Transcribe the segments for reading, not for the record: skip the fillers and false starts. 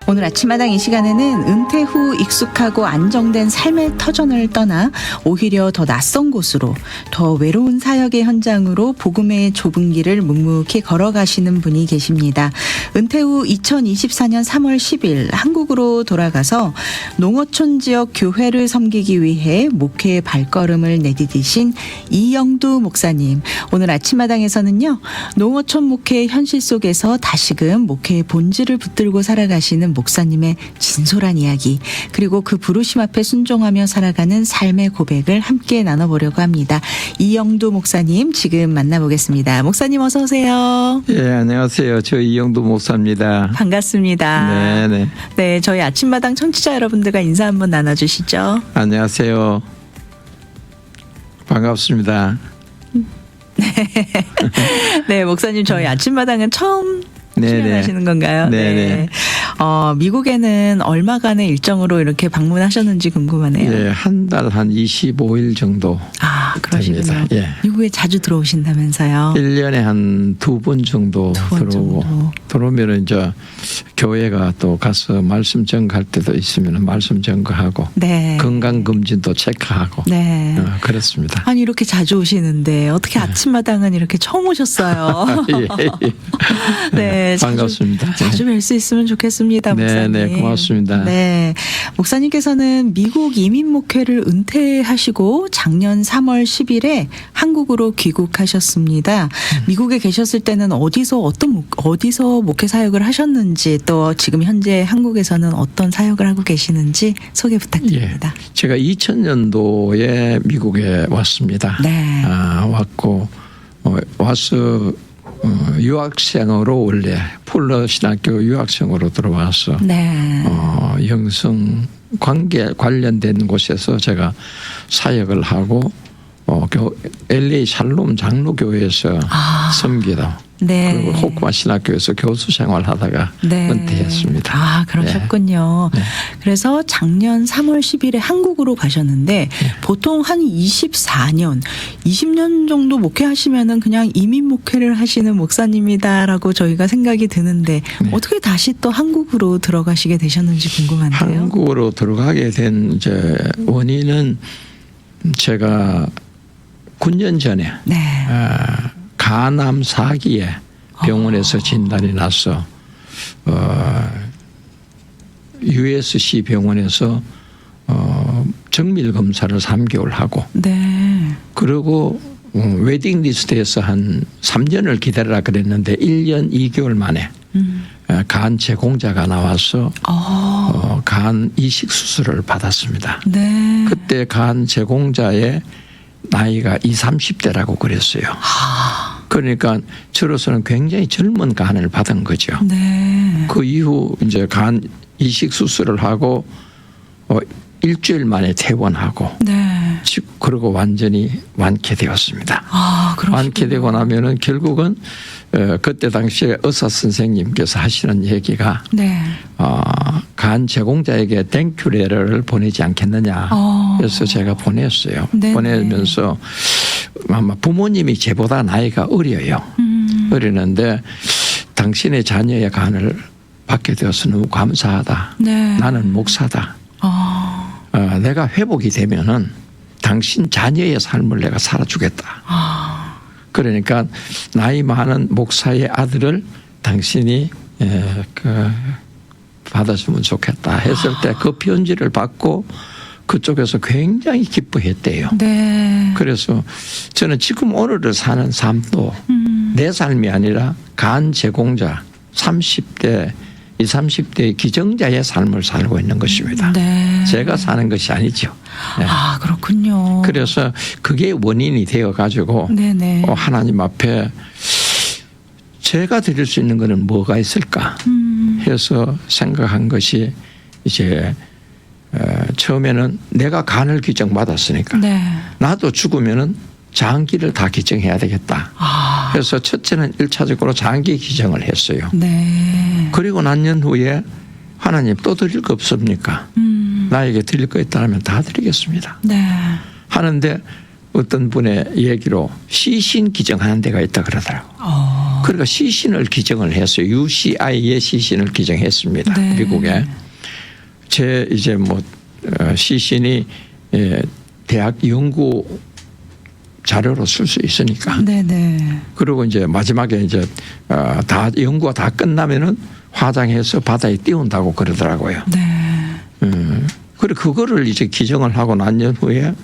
오늘 아침마당 이 시간에는 은퇴 후 익숙하고 안정된 삶의 터전을 떠나 오히려 더 낯선 곳으로 더 외로운 사역의 현장으로 복음의 좁은 길을 묵묵히 걸어가시는 분이 계십니다. 은퇴 후 2024년 3월 10일 한국으로 돌아가서 농어촌 지역 교회를 섬기기 위해 목회의 발걸음을 내디디신 이영두 목사님. 오늘 아침마당에서는요, 농어촌 목회의 현실 속에서 다시금 목회의 본질을 붙들고 살아가시는 목사님의 진솔한 이야기, 그리고 그 부르심 앞에 순종하며 살아가는 삶의 고백을 함께 나눠보려고 합니다. 이영두 목사님 지금 만나보겠습니다. 목사님 어서 오세요. 예, 안녕하세요. 저 이영두 목사입니다. 반갑습니다. 네네. 네, 저희 아침마당 청취자 여러분들과 인사 한번 나눠주시죠. 안녕하세요. 반갑습니다. 네, 목사님 저희 아침마당은 처음 네네. 출연하시는 건가요? 네네. 네. 미국에는 얼마간의 일정으로 이렇게 방문하셨는지 궁금하네요. 예, 한 달 한 25일 정도. 아, 그러시군요. 됩니다. 예. 미국에 자주 들어오신다면서요? 1년에 한 2번 정도 두번 들어오고. 정도. 들어오면은 이제 교회가 또 가서 말씀 전가할 때도 있으면 말씀 전가하고. 네. 건강검진도 체크하고. 네. 그렇습니다. 아니 이렇게 자주 오시는데 어떻게 아침마당은 이렇게 처음 오셨어요? 예, 예. 네, 반갑습니다. 자주 뵐 수 있으면 좋겠습니다, 목사님. 네, 고맙습니다. 네, 목사님께서는 미국 이민 목회를 은퇴하시고 작년 3월 10일에 한국으로 귀국하셨습니다. 미국에 계셨을 때는 어디서 목회 사역을 하셨는지, 또 지금 현재 한국에서는 어떤 사역을 하고 계시는지 소개 부탁드립니다. 예, 제가 2000년도에 미국에 왔습니다. 네. 왔고 와서 유학생으로 원래 풀러 신학교 유학생으로 들어와서 네. 영성 관계 관련된 곳에서 제가 사역을 하고 LA 샬롬 장로교회에서 섬기다. 네. 그리고 호쿠마 신학교에서 교수 생활하다가 네. 은퇴했습니다. 아, 그러셨군요. 네. 그래서 작년 3월 10일에 한국으로 가셨는데 보통 한 24년, 20년 정도 목회하시면은 그냥 이민 목회를 하시는 목사님이다라고 저희가 생각이 드는데 어떻게 다시 또 한국으로 들어가시게 되셨는지 궁금한데요. 한국으로 들어가게 된 이제 원인은 제가 9년 전에 네. 간암 4기에 병원에서 진단이 나서 USC 병원에서 정밀 검사를 3개월 하고 네. 그리고 웨딩 리스트에서 한 3년을 기다리라 그랬는데 1년 2개월 만에 간 제공자가 나와서 간 이식 수술을 받았습니다. 네. 그때 간 제공자의 나이가 20, 30대라고 그랬어요. 그러니까 저로서는 굉장히 젊은 간을 받은 거죠. 네. 그 이후 이제 간 이식 수술을 하고 일주일 만에 퇴원하고 네. 그리고 완전히 완쾌되었습니다. 아, 그러시군요. 완쾌되고 나면은 결국은 그때 당시에 의사 선생님께서 하시는 얘기가 네. 간 제공자에게 땡큐 레터를 보내지 않겠느냐. 그래서 제가 보냈어요. 네네. 보내면서 아마 부모님이 제보다 나이가 어려요. 어리는데 당신의 자녀의 간을 받게 되어서 너무 감사하다. 네. 나는 목사다. 내가 회복이 되면은 당신 자녀의 삶을 내가 살아주겠다. 그러니까 나이 많은 목사의 아들을 당신이 받아주면 좋겠다 했을 때 그 편지를 받고 그쪽에서 굉장히 기뻐했대요. 네. 그래서 저는 지금 오늘을 사는 삶도 내 삶이 아니라 간 제공자 30대, 20, 30대의 기정자의 삶을 살고 있는 것입니다. 네. 제가 사는 것이 아니죠. 네. 아, 그렇군요. 그래서 그게 원인이 되어가지고 네네. 하나님 앞에 제가 드릴 수 있는 것은 뭐가 있을까 해서 생각한 것이 이제 처음에는 내가 간을 기증받았으니까 네. 나도 죽으면은 장기를 다 기증해야 되겠다. 그래서 첫째는 1차적으로 장기 기증을 했어요. 네. 그리고 난 년 후에 하나님 또 드릴 거 없습니까? 나에게 드릴 거 있다면 다 드리겠습니다. 네. 하는데 어떤 분의 얘기로 시신 기증하는 데가 있다 그러더라고요. 그러니까 시신을 기증을 했어요. UCI의 시신을 기증했습니다. 네. 미국에. 제 이제 뭐 시신이 대학 연구 자료로 쓸 수 있으니까. 네네. 그리고 이제 마지막에 이제 다 연구가 다 끝나면은 화장해서 바다에 띄운다고 그러더라고요. 네. 그리고 그거를 이제 기증을 하고 난 년 후에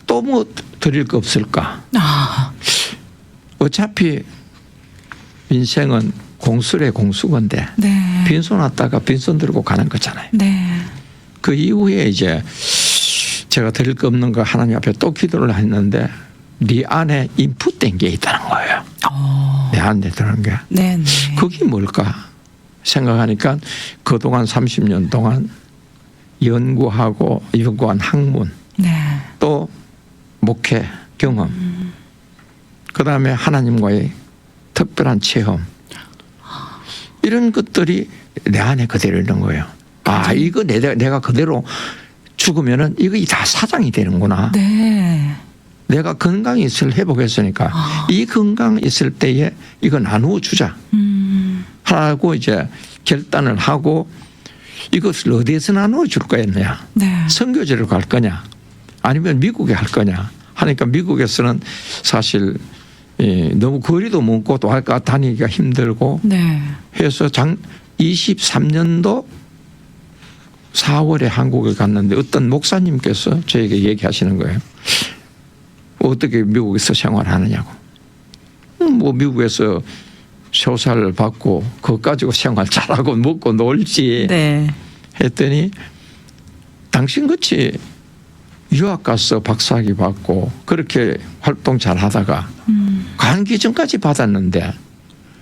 또 뭐 드릴 거 없을까? 어차피 인생은 공수래 공수건데 네. 빈손 왔다가 빈손 들고 가는 거잖아요. 네. 그 이후에 이제 제가 드릴 거 없는 거 하나님 앞에 또 기도를 했는데 네 안에 인풋된 게 있다는 거예요. 내 안에 들어간 게. 네. 그게 뭘까 생각하니까 그동안 30년 동안 연구한 학문 네. 또 목회 경험 그다음에 하나님과의 특별한 체험 이런 것들이 내 안에 그대로 있는 거예요. 아 이거 내가 그대로 죽으면은 이거 다 사장이 되는구나. 네. 내가 건강이 있을 회복했으니까 이 건강 있을 때에 이거 나누어 주자 하고 이제 결단을 하고 이것을 어디에서 나누어 줄 거였냐. 네. 선교지를 갈 거냐 아니면 미국에 할 거냐 하니까 미국에서는 사실 너무 거리도 먼고 또 다니기가 힘들고 네. 해서 23년도 4월에 한국에 갔는데 어떤 목사님께서 저에게 얘기하시는 거예요. 어떻게 미국에서 생활하느냐고. 뭐 미국에서 쇼사를 받고 그거 가지고 생활 잘하고 먹고 놀지. 네. 했더니 당신같이 유학 가서 박사학위 받고 그렇게 활동 잘 하다가 간기증까지 받았는데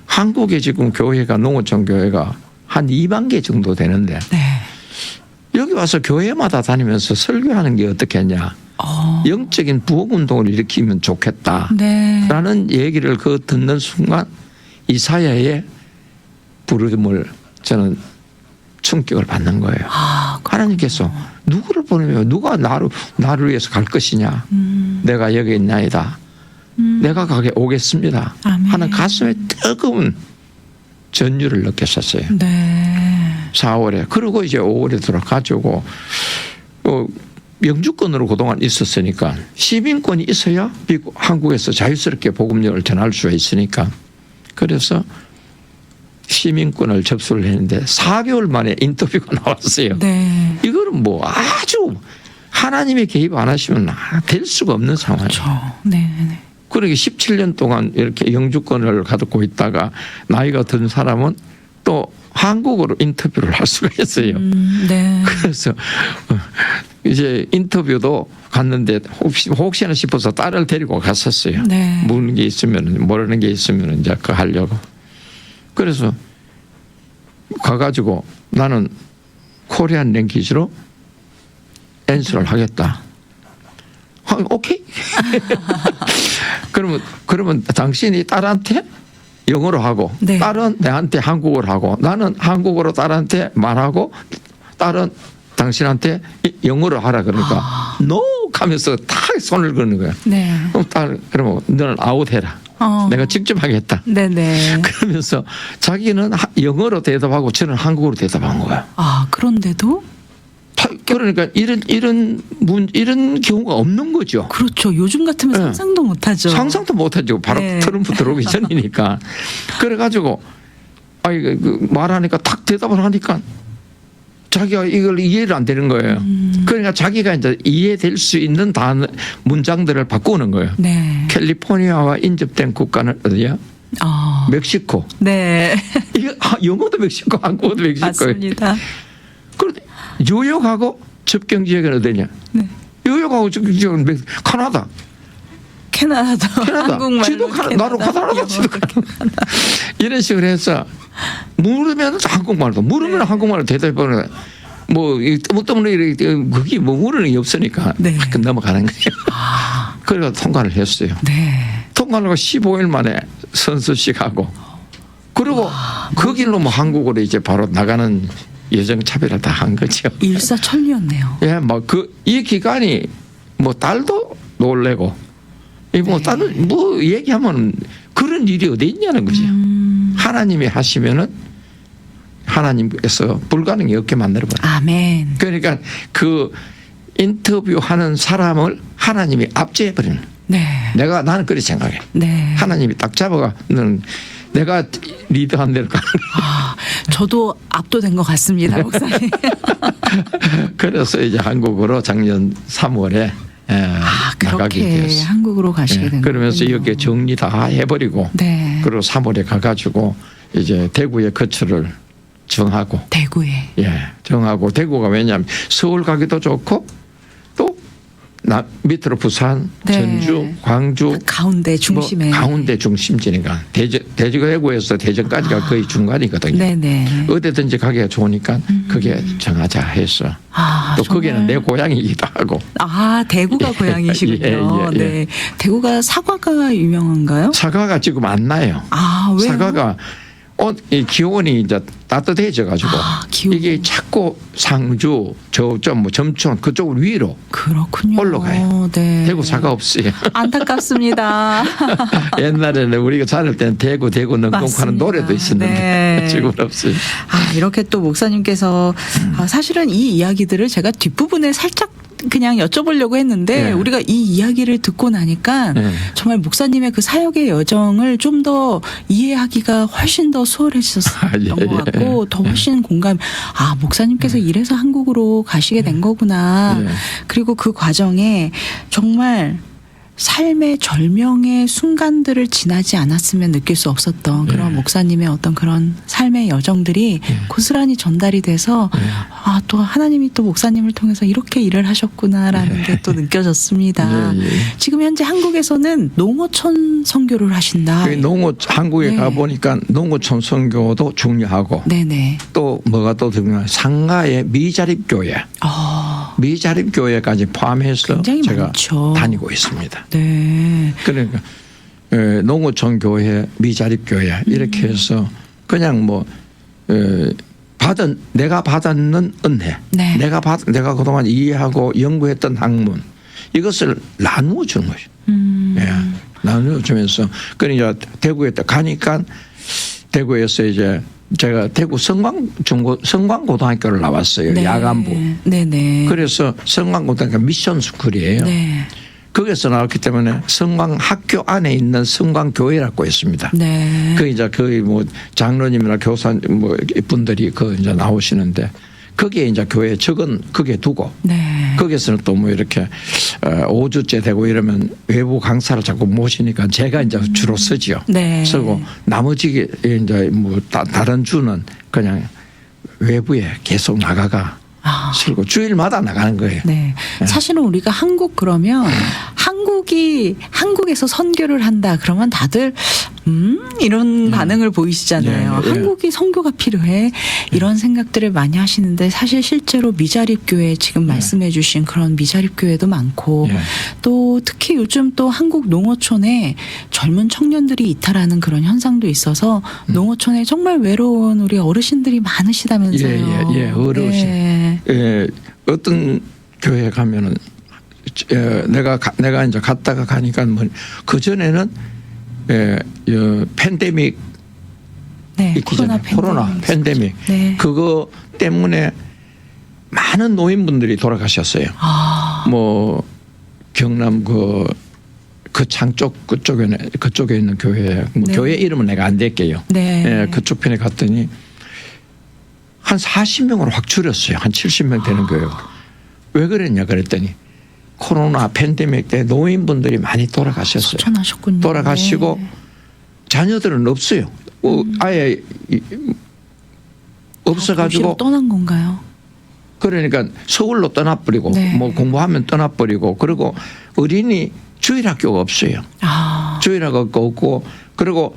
한국에 지금 교회가 농어촌 교회가 한 2만 개 정도 되는데 네. 여기 와서 교회마다 다니면서 설교하는 게 어떻겠냐. 영적인 부흥운동을 일으키면 좋겠다. 네. 라는 얘기를 그 듣는 순간 이사야의 부름을 저는 충격을 받는 거예요. 하나님께서 누구를 보내면 누가 나를 위해서 갈 것이냐. 내가 여기 있나이다. 내가 가게 오겠습니다. 아멘. 하는 가슴에 뜨거운 전율을 느꼈었어요. 네. 4월에. 그리고 이제 5월에 들어가지고 영주권으로 그동안 있었으니까 시민권이 있어야 한국에서 자유스럽게 복음력을 전할 수가 있으니까 그래서 시민권을 접수를 했는데 4개월 만에 인터뷰가 나왔어요. 네. 이거는 뭐 아주 하나님의 개입 안 하시면 될 수가 없는 상황이에요. 그렇죠. 네. 그러니까 17년 동안 이렇게 영주권을 갖고 있다가 나이가 든 사람은 또 한국어로 인터뷰를 할 수가 있어요. 네. 그래서 이제 인터뷰도 갔는데 혹시나 싶어서 딸을 데리고 갔었어요. 네. 모르는 게 있으면 모르는 게 있으면 이제 그거 하려고. 그래서 가가지고 나는 코리안 랭귀지로 앤서를 하겠다. 오케이. 그러면 당신이 딸한테 영어로 하고 네. 딸은 내한테 한국어로 하고 나는 한국어로 딸한테 말하고 딸은 당신한테 영어로 하라 그러니까 no 하면서 탁 손을 거는 거야. 네. 그럼 딸 그러면 너는 아웃해라. 내가 직접 하겠다. 네네. 그러면서 자기는 영어로 대답하고 저는 한국어로 대답한 거야. 그런데도? 그러니까 이런 경우가 없는 거죠. 그렇죠. 요즘 같으면 네. 상상도 못하죠. 상상도 못하죠. 바로 네. 트럼프 들어오기 전이니까. 그래가지고 말하니까 탁 대답을 하니까 자기가 이걸 이해를 안 되는 거예요. 그러니까 자기가 이제 이해될 수 있는 문장들을 바꾸는 거예요. 네. 캘리포니아와 인접된 국가는 어디야? 멕시코. 네. 이게 영어도 멕시코, 한국어도 멕시코. 맞습니다. 그런데 뉴욕하고 접경 지역은 어디냐? 네. 뉴욕하고 접경 지역은 캐나다. 캐나다. 한국말로 지도 나로 가다라다 지도 이런 식으로 해서 물으면 한국말도 물으면 네. 한국말로 대답해보는 뭐 뜨문뜨문 이렇게 그게 뭐 물으는 게 없으니까 네. 넘어가는 거예요. 그래서 통과를 했어요. 네. 통과를 하고 15일 만에 선수식하고 그리고 그 길로 뭐 한국으로 이제 바로 나가는 예정 차별을 다 한 거죠. 일사천리였네요. 예, 이 기간이 딸도 놀래고, 네. 다른 얘기하면 그런 일이 어디 있냐는 거죠. 하나님이 하시면은 하나님께서 불가능이 없게 만들어버려요. 아멘. 그러니까 그 인터뷰하는 사람을 하나님이 압제해버리는. 네. 나는 그렇게 생각해. 네. 하나님이 딱 잡아가 는 내가 리드한 대로 가는. 저도 압도된 것 같습니다, 목사님. 그래서 이제 한국으로 작년 3월에 나가게 그렇게 되었어요. 한국으로 가시게 된 거예요. 그러면서 이렇게 정리 다 해버리고 네. 그리고 3월에 가가지고 이제 대구에 거처를 정하고 대구에. 정하고 대구가 왜냐하면 서울 가기도 좋고 또 밑으로 부산, 네. 전주, 광주 가운데 중심에. 가운데 중심지니까 대구에서 대전까지가 거의 중간이거든요. 네네. 어디든지 가기가 좋으니까 그게 정하자 해서 또 정말. 거기는 내 고향이기도 하고. 대구가 고향이시군요. 예. 네. 대구가 사과가 유명한가요? 사과가 지금 안 나요. 왜요? 사과가 이 기온이 이제 따뜻해져 가지고 기온. 이게 자꾸 상주 저쪽 뭐 점촌 그쪽으로 위로 그렇군요. 올라가요. 네. 대구 사과 없어요. 안타깝습니다. 옛날에는 우리가 자랄 때는 대구 능동하는 맞습니다. 노래도 있었는데 네. 지금은 없어요. 이렇게 또 목사님께서 사실은 이 이야기들을 제가 뒷부분에 살짝 그냥 여쭤보려고 했는데 우리가 이 이야기를 듣고 나니까 정말 목사님의 그 사역의 여정을 좀 더 이해하기가 훨씬 더 수월해졌던 것 같고 더 훨씬 공감. 목사님께서 이래서 한국으로 가시게 된 거구나. 그리고 그 과정에 정말 삶의 절명의 순간들을 지나지 않았으면 느낄 수 없었던 그런 목사님의 어떤 그런 삶의 여정들이 고스란히 전달이 돼서 또 하나님이 또 목사님을 통해서 이렇게 일을 하셨구나라는 게 또 느껴졌습니다. 지금 현재 한국에서는 농어촌 선교를 하신다. 한국에 가보니까 농어촌 선교도 중요하고 네네. 또 뭐가 또 중요해요. 상가의 미자립교회. 미자립교회까지 포함해서 제가 많죠. 다니고 있습니다. 네. 그러니까 농어촌 교회, 미자립교회 이렇게 해서 그냥 내가 받았는 은혜, 네. 내가 그동안 이해하고 연구했던 학문 이것을 나누어 주는 거죠. 나누어 주면서 그러니까 대구에 가니까 대구에서 이제 제가 대구 성광고등학교를 나왔어요. 네. 야간부. 네네. 그래서 성광고등학교 미션 스쿨이에요. 네. 거기서 나왔기 때문에 성광학교 안에 있는 성광교회라고 있습니다. 네. 이제 거의 장로님이나 교사 분들이 이제 나오시는데 거기에 이제 교회 적은 거기에 두고 거기서는 또 이렇게 5주째 되고 이러면 외부 강사를 자꾸 모시니까 제가 이제 주로 쓰지요. 쓰고 나머지 이제 다른 주는 그냥 외부에 계속 나가가 쓰고 주일마다 나가는 거예요. 네. 사실은 우리가 한국 그러면 한국에서 선교를 한다 그러면 다들 이런 반응을 보이시잖아요. 한국이 선교가 필요해 이런 생각들을 많이 하시는데 사실 실제로 미자립교회 지금 말씀해 주신 그런 미자립교회도 많고 또 특히 요즘 또 한국 농어촌에 젊은 청년들이 이탈하는 그런 현상도 있어서 농어촌에 정말 외로운 우리 어르신들이 많으시다면서요. 어르신. 어떤 교회 가면은 내가 이제 갔다가 가니까 그 전에는 팬데믹 있기 전에 코로나 팬데믹 그거 때문에 많은 노인분들이 돌아가셨어요. 경남 거창 쪽 그쪽에 있는 교회 교회 이름은 내가 안 댈게요. 그쪽 편에 갔더니 한 40명으로 확 줄였어요. 한 70명 되는 교회가. 왜 그랬냐 그랬더니 코로나 팬데믹 때 노인분들이 많이 돌아가셨어요. 소천하셨군요. 돌아가시고 자녀들은 없어요. 아예 없어가지고 떠난 건가요? 그러니까 서울로 떠나버리고 공부하면 떠나버리고 그리고 어린이 주일학교가 없어요. 주일학교가 없고 그리고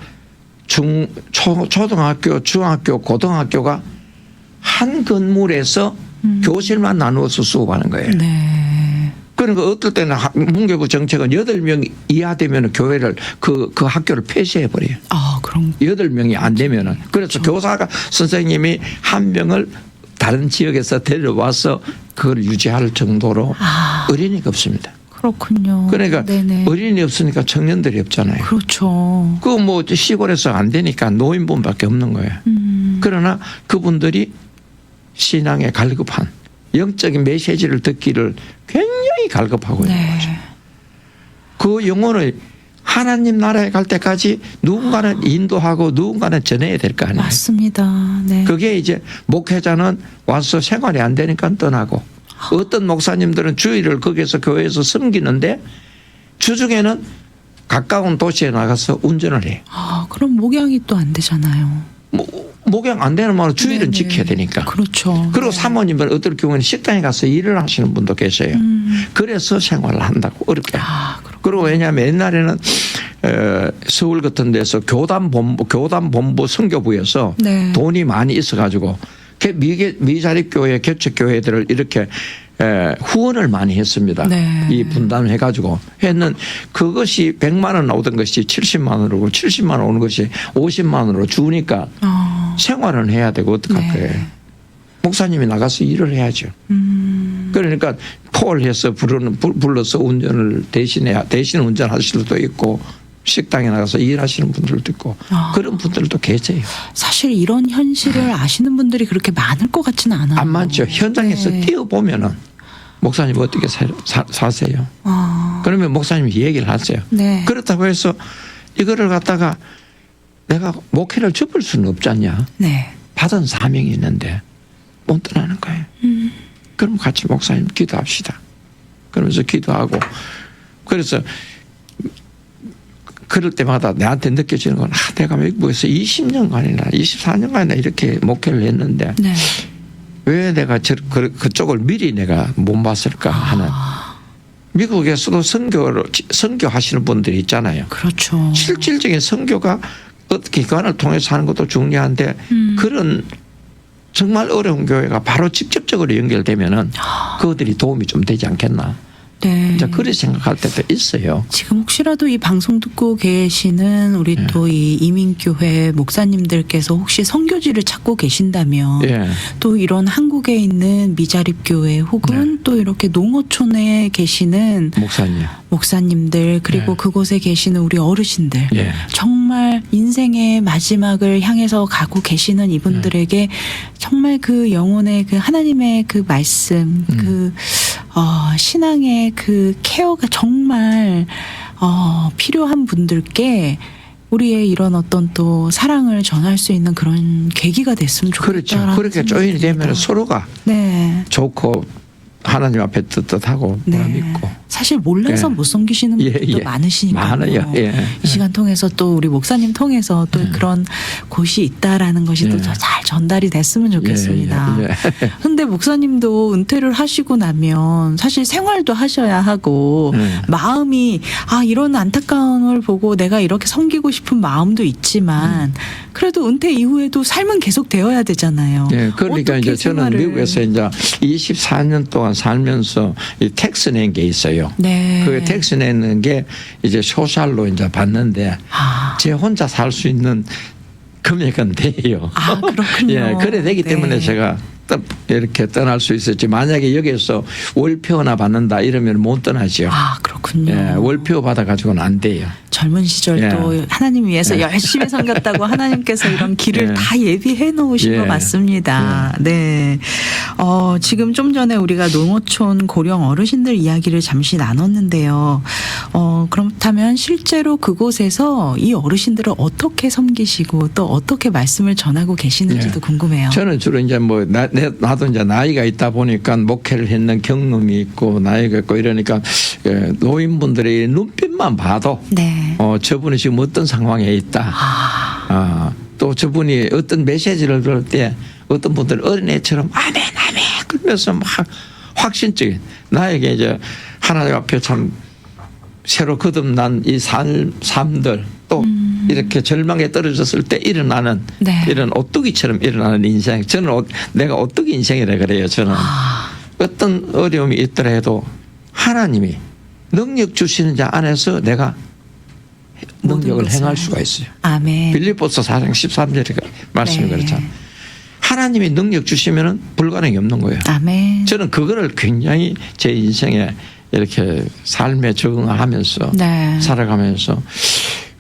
초등학교, 중학교, 고등학교가 한 건물에서 교실만 나누어서 수업하는 거예요. 그러니까 어떨 때는 문교부 정책은 8명 이하 되면 교회를 그 학교를 폐쇄해버려요. 그럼 8명이 안 되면은. 그래서 교사가 선생님이 한 명을 다른 지역에서 데려와서 그걸 유지할 정도로 어린이가 없습니다. 그렇군요. 그러니까 네네. 어린이 없으니까 청년들이 없잖아요. 그렇죠. 그 뭐 시골에서 안 되니까 노인분밖에 없는 거예요. 그러나 그분들이 신앙에 갈급한 영적인 메시지를 듣기를 굉장히 갈급하고 있는 네. 거죠. 그 영혼을 하나님 나라에 갈 때까지 누군가는 인도하고 누군가는 전해야 될 거 아니에요. 맞습니다. 네. 그게 이제 목회자는 와서 생활이 안 되니까 떠나고 어떤 목사님들은 주일을 거기서 교회에서 섬기는데 주중에는 가까운 도시에 나가서 운전을 해요. 그럼 목양이 또 안 되잖아요. 목양 안 되는 말은 주일은 네네. 지켜야 되니까. 그렇죠. 그리고 네. 사모님은 어떨 경우에는 식당에 가서 일을 하시는 분도 계세요. 그래서 생활을 한다고 어렵게. 그렇군요. 그리고 왜냐하면 옛날에는 서울 같은 데서 교단본부 선교부에서 네. 돈이 많이 있어가지고 미자립교회 개척교회들을 이렇게 후원을 많이 했습니다. 네. 이 분담을 해가지고 했는 그것이 100만 원 나오던 것이 70만 원으로 70만 원 오는 것이 50만 원으로 주니까 생활은 해야 되고 어떡할 네. 거예요. 목사님이 나가서 일을 해야죠. 그러니까 콜해서 불러서 운전을 대신 운전하실 수도 있고 식당에 나가서 일하시는 분들도 있고 그런 분들도 계세요. 사실 이런 현실을 아시는 분들이 그렇게 많을 것 같지는 않아요. 안 많죠. 현장에서 네. 뛰어보면은 목사님 어떻게 사세요? 그러면 목사님이 얘기를 하세요. 네. 그렇다고 해서 이거를 갖다가 내가 목회를 접을 수는 없지 않냐. 네. 받은 사명이 있는데 못 떠나는 거예요. 그럼 같이 목사님 기도합시다. 그러면서 기도하고 그래서 그럴 때마다 내한테 느껴지는 건 내가 외국에서 20년간이나 24년간이나 이렇게 목회를 했는데 네. 왜 내가 그쪽을 미리 내가 못 봤을까 하는 미국에서도 선교하시는 분들이 있잖아요. 그렇죠. 실질적인 선교가 어떻게 기관을 통해서 하는 것도 중요한데 그런 정말 어려운 교회가 바로 직접적으로 연결되면은 그들이 도움이 좀 되지 않겠나. 네. 이제 그렇게 생각할 때도 있어요. 지금 혹시라도 이 방송 듣고 계시는 우리 네. 또 이 이민교회 목사님들께서 혹시 선교지를 찾고 계신다면 예. 또 이런 한국에 있는 미자립교회 혹은 네. 또 이렇게 농어촌에 계시는 목사님. 목사님들 그리고 네. 그곳에 계시는 우리 어르신들 예. 정말 인생의 마지막을 향해서 가고 계시는 이분들에게 정말 그 영혼의 그 하나님의 그 말씀 그 신앙의 그 케어가 정말 필요한 분들께 우리의 이런 어떤 또 사랑을 전할 수 있는 그런 계기가 됐으면 좋겠다. 그렇죠. 그렇게 조인이 되면 서로가 네. 좋고 하나님 앞에 떳떳하고 믿고. 사실 몰라서 예. 못 섬기시는 분들도 많으시니까요. 많아요. 예. 이 시간 통해서 또 우리 목사님 통해서 또 그런 곳이 있다라는 것이 또 잘 전달이 됐으면 좋겠습니다. 근데 목사님도 은퇴를 하시고 나면 사실 생활도 하셔야 하고 마음이 이런 안타까움을 보고 내가 이렇게 섬기고 싶은 마음도 있지만 그래도 은퇴 이후에도 삶은 계속 되어야 되잖아요. 예, 그러니까 어떻게 이제 저는 미국에서 이제 24년 동안 살면서 이 텍스 낸 게 있어요. 네. 그 텍스 내는 게 이제 소셜로 이제 받는데 제 혼자 살 수 있는 금액은 돼요. 그렇군요. 예, 그래 되기 네. 때문에 제가 이렇게 떠날 수 있었지. 만약에 여기서 월표나 받는다 이러면 못 떠나죠. 그렇군요. 예, 월표 받아가지고는 안 돼요. 젊은 시절 또 하나님 위해서 열심히 섬겼다고 하나님께서 이런 길을 다 예비해 놓으신 것 같습니다. 네. 지금 좀 전에 우리가 농어촌 고령 어르신들 이야기를 잠시 나눴는데요. 그렇다면 실제로 그곳에서 이 어르신들을 어떻게 섬기시고 또 어떻게 말씀을 전하고 계시는지도 궁금해요. 저는 주로 이제 뭐 나도 이제 나이가 있다 보니까 목회를 했는 경험이 있고 나이가 있고 이러니까 노인분들의 눈빛만 봐도 네. 저분이 지금 어떤 상황에 있다. 또 저분이 어떤 메시지를 들을 때 어떤 분들은 어린애처럼 아멘 아멘 그러면서 막 확신적인 나에게 이제 하나님 앞에 참 새로 거듭난 이 삶들 또 이렇게 절망에 떨어졌을 때 일어나는 이런 오뚜기처럼 일어나는 인생. 저는 내가 오뚜기 인생이라 그래요. 저는 어떤 어려움이 있더라도 하나님이 능력 주시는 자 안에서 내가 능력을 행할 수가 있어요. 아멘. 빌립보서 4장 13절에 말씀이 그렇잖아요. 하나님이 능력 주시면은 불가능이 없는 거예요. 아멘. 저는 그거를 굉장히 제 인생에 이렇게 삶에 적응하면서 네. 살아가면서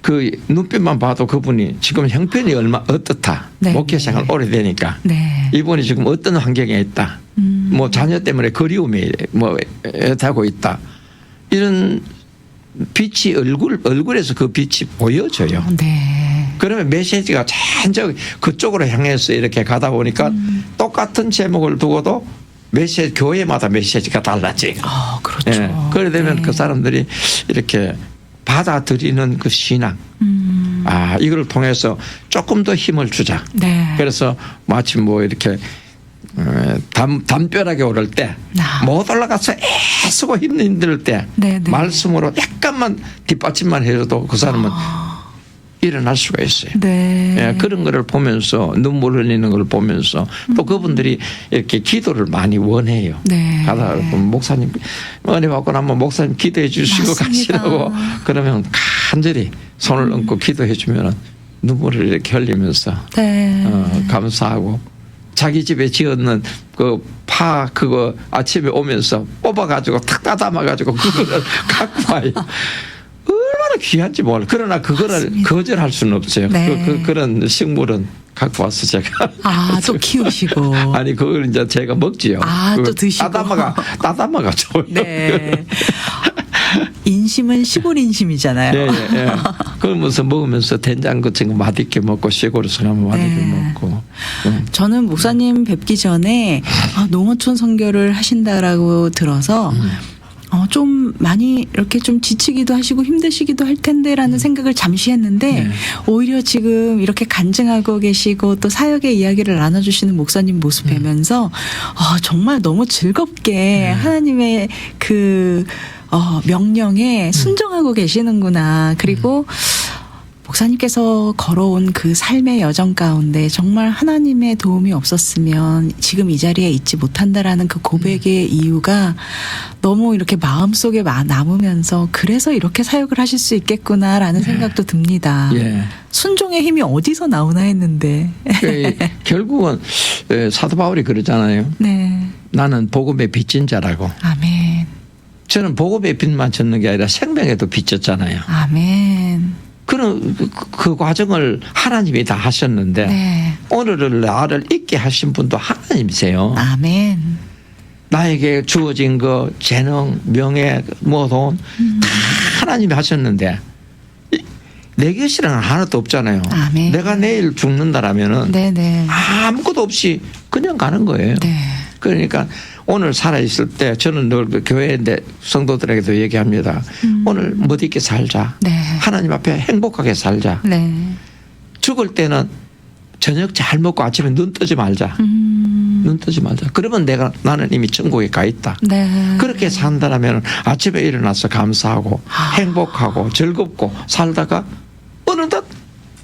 그 눈빛만 봐도 그분이 지금 형편이 어떻다. 네. 목회 생활 오래되니까 네. 이분이 지금 어떤 환경에 있다. 뭐 자녀 때문에 그리움이 뭐 애타고 있다. 이런 빛이 얼굴에서 그 빛이 보여져요. 네. 그러면 메시지가 전적 그쪽으로 향해서 이렇게 가다 보니까 똑같은 제목을 두고도 교회마다 메시지가 달라지. 그렇죠. 예. 그래 되면 네. 그 사람들이 이렇게 받아들이는 그 신앙. 이걸 통해서 조금 더 힘을 주자. 네. 그래서 마치 뭐 이렇게 담벼락에 오를 때 못 올라가서 애쓰고 힘들 때 네, 네. 말씀으로 약간만 뒷받침만 해줘도 그 사람은 일어날 수가 있어요. 네. 예, 그런 거를 보면서 눈물 흘리는 걸 보면서 또 그분들이 이렇게 기도를 많이 원해요. 네. 가다 보면 목사님 은혜 받고 나면 목사님 기도해 주시고 맞습니다. 가시라고 그러면 간절히 손을 얹고 기도해 주면 눈물을 이렇게 흘리면서 네. 감사하고 자기 집에 지었는 그 파 그거 아침에 오면서 뽑아가지고 탁 따담아가지고 그거를 갖고 와요. 얼마나 귀한지 몰라. 그러나 그거를 맞습니다. 거절할 수는 없어요. 네. 그런 식물은 갖고 와서 제가 또 키우시고. 아니 그걸 이제 제가 먹지요. 또 드시고. 따담아가 줘요. 네. 인심은 시골 인심이잖아요. 예, 예, 예. 그러면서 먹으면서 된장 같은 거 맛있게 먹고 시골에서 가면 맛있게 네. 먹고. 저는 목사님 뵙기 전에 농어촌 선교를 하신다라고 들어서 좀 많이 이렇게 좀 지치기도 하시고 힘드시기도 할 텐데라는 생각을 잠시 했는데 네. 오히려 지금 이렇게 간증하고 계시고 또 사역의 이야기를 나눠주시는 목사님 모습 뵈면서 정말 너무 즐겁게 하나님의 그 명령에 순종하고 계시는구나. 그리고 목사님께서 걸어온 그 삶의 여정 가운데 정말 하나님의 도움이 없었으면 지금 이 자리에 있지 못한다라는 그 고백의 이유가 너무 이렇게 마음속에 남으면서 그래서 이렇게 사역을 하실 수 있겠구나라는 생각도 듭니다. 예. 순종의 힘이 어디서 나오나 했는데. 결국은 사도 바울이 그러잖아요. 네. 나는 복음의 빚진 자라고. 아멘. 저는 복음의 빚만 졌는 게 아니라 생명에도 빚졌잖아요. 아멘. 그런 그 과정을 하나님이 다 하셨는데 네. 오늘을 나를 있게 하신 분도 하나님이세요. 아멘. 나에게 주어진 거 재능, 명예, 돈 다 하나님이 하셨는데 내 것이라는 하나도 없잖아요. 아멘. 내가 내일 죽는다라면은 네네. 아무것도 없이 그냥 가는 거예요. 네. 그러니까 오늘 살아있을 때 저는 늘 교회인데 성도들에게도 얘기합니다. 오늘 멋있게 살자. 네. 하나님 앞에 행복하게 살자. 네. 죽을 때는 저녁 잘 먹고 아침에 눈 뜨지 말자. 눈 뜨지 말자. 그러면 나는 이미 천국에 가 있다. 네. 그렇게 산다라면 아침에 일어나서 감사하고 행복하고 즐겁고 살다가 어느덧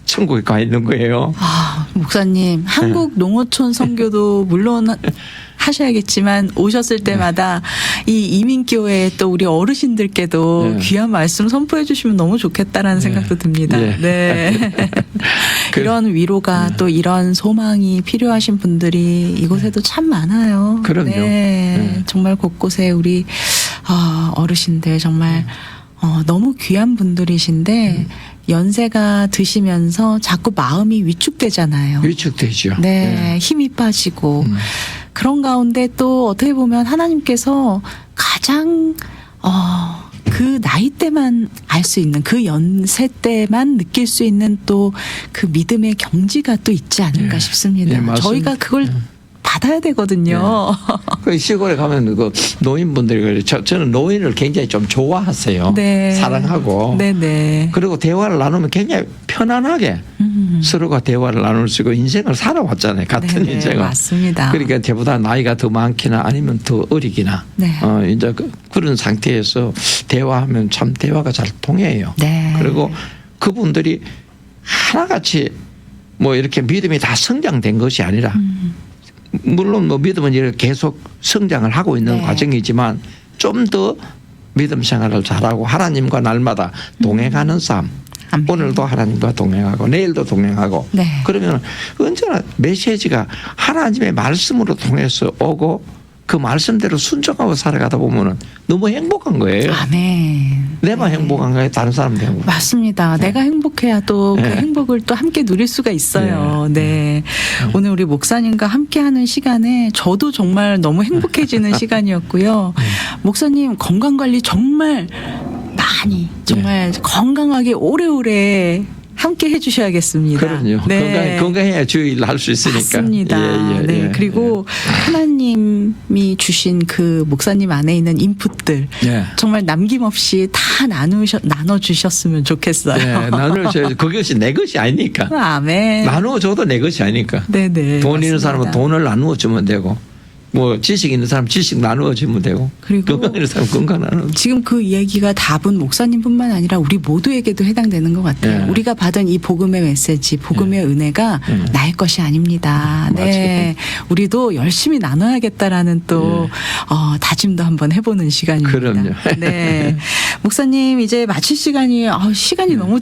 천국에 가 있는 거예요. 목사님, 한국 농어촌 선교도 물론 하셔야겠지만 오셨을 때마다 이 이민교회 또 우리 어르신들께도 네. 귀한 말씀 선포해 주시면 너무 좋겠다라는 생각도 듭니다. 예. 네. 이런 위로가 또 이런 소망이 필요하신 분들이 이곳에도 참 많아요. 그럼요. 네. 네. 정말 곳곳에 우리 어르신들 정말 너무 귀한 분들이신데 연세가 드시면서 자꾸 마음이 위축되잖아요. 위축되죠. 네, 힘이 빠지고 그런 가운데 또 어떻게 보면 하나님께서 가장 그 나이 때만 알 수 있는 그 연세 때만 느낄 수 있는 또 그 믿음의 경지가 또 있지 않을까 싶습니다. 예, 맞습니다. 저희가 그걸 받아야 되거든요. 그 시골에 가면 그 노인분들이 그래요. 저는 노인을 굉장히 좀 좋아하세요. 네. 사랑하고. 네네. 그리고 대화를 나누면 굉장히 편안하게 서로가 대화를 나눌 수 있고 인생을 살아왔잖아요. 같은 네네, 인생을. 맞습니다. 그러니까 저보다 나이가 더 많기나 아니면 더 어리기나. 네. 이제 그런 상태에서 대화하면 참 대화가 잘 통해요. 네. 그리고 그분들이 하나같이 뭐 이렇게 믿음이 다 성장된 것이 아니라 물론 뭐 믿음은 이렇게 계속 성장을 하고 있는 네. 과정이지만 좀 더 믿음 생활을 잘하고 하나님과 날마다 동행하는 삶. 아멘. 오늘도 하나님과 동행하고 내일도 동행하고 네. 그러면 언제나 메시지가 하나님의 말씀으로 통해서 오고 그 말씀대로 순종하고 살아가다 보면은 너무 행복한 거예요. 아멘. 내만 네. 행복한 거예요. 다른 사람도 행복. 맞습니다. 내가 행복해야 또 그 네. 행복을 또 함께 누릴 수가 있어요. 네. 오늘 우리 목사님과 함께하는 시간에 저도 정말 너무 행복해지는 시간이었고요. 목사님 건강 관리 정말 많이 정말 건강하게 오래오래 함께 해주셔야겠습니다. 그럼요. 건강해야 주일 할 수 있으니까. 맞습니다. 네. 그리고 하나님이 주신 그 목사님 안에 있는 인풋들 예. 정말 남김없이 다 나눠주셨으면 좋겠어요. 네, 나눠줘야지. 그것이 내 것이 아니니까. 아멘. 나누어줘도 내 것이 아니니까. 네네. 돈 있는 맞습니다. 사람은 돈을 나누어 주면 되고, 뭐 지식 있는 사람 지식 나누어 주면 되고, 그리고 건강 있는 사람 건강 나누어. 지금 그 이야기가 답은 목사님뿐만 아니라 우리 모두에게도 해당되는 것 같아요. 네. 우리가 받은 이 복음의 메시지, 복음의 은혜가 나의 것이 아닙니다. 네, 우리도 열심히 나눠야겠다라는 또 다짐도 한번 해보는 시간입니다. 그럼요. 네, 목사님 이제 마칠 시간이 시간이 너무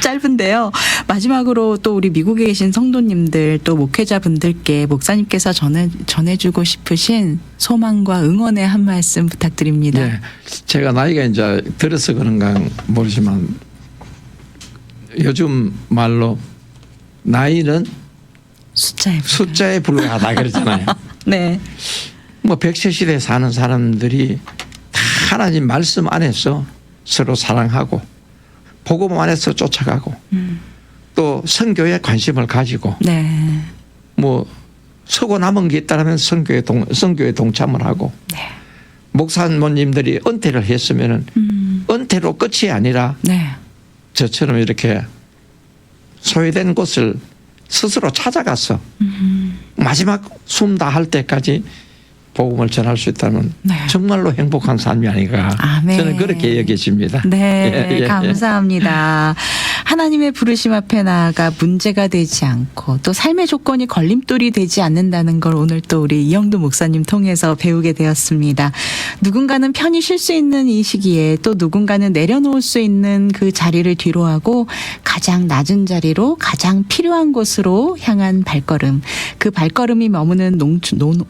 짧은데요. 마지막으로 또 우리 미국에 계신 성도님들 또 목회자분들께 목사님께서 전해주고 싶으신 소망과 응원의 한 말씀 부탁드립니다. 네, 제가 나이가 이제 들어서 그런가 모르지만 요즘 말로 나이는 숫자에 불과하다 그러잖아요. 네. 뭐 100세 시대에 사는 사람들이 다 하나님 말씀 안에서 서로 사랑하고 복음 안에서 쫓아가고 또 선교에 관심을 가지고 네. 뭐 서고 남은 게 있다면 선교에 동참을 하고 네. 목사님들이 은퇴를 했으면은 은퇴로 끝이 아니라 네. 저처럼 이렇게 소외된 곳을 스스로 찾아가서 마지막 숨 다 할 때까지 복음을 전할 수 있다면 네. 정말로 행복한 삶이 아닌가. 아멘. 저는 그렇게 여겨집니다. 네, 예. 감사합니다. 하나님의 부르심 앞에 나아가 문제가 되지 않고 또 삶의 조건이 걸림돌이 되지 않는다는 걸 오늘 또 우리 이영도 목사님 통해서 배우게 되었습니다. 누군가는 편히 쉴 수 있는 이 시기에 또 누군가는 내려놓을 수 있는 그 자리를 뒤로하고 가장 낮은 자리로 가장 필요한 곳으로 향한 발걸음. 그 발걸음이 머무는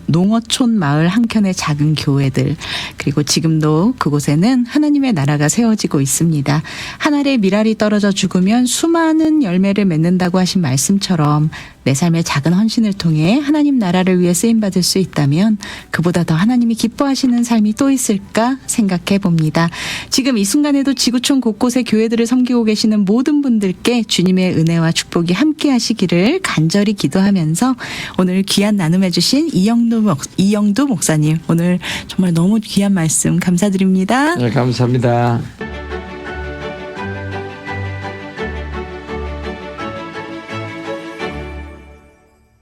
농어촌 마을 한켠의 작은 교회들 그리고 지금도 그곳에는 하나님의 나라가 세워지고 있습니다. 한 알의 밀알이 떨어져 죽으면 수많은 열매를 맺는다고 하신 말씀처럼 내 삶의 작은 헌신을 통해 하나님 나라를 위해 쓰임받을 수 있다면 그보다 더 하나님이 기뻐하시는 삶이 또 있을까 생각해 봅니다. 지금 이 순간에도 지구촌 곳곳의 교회들을 섬기고 계시는 모든 분들께 주님의 은혜와 축복이 함께 하시기를 간절히 기도하면서 오늘 귀한 나눔해 주신 이영도 목사님 오늘 정말 너무 귀한 말씀 감사드립니다. 네, 감사합니다.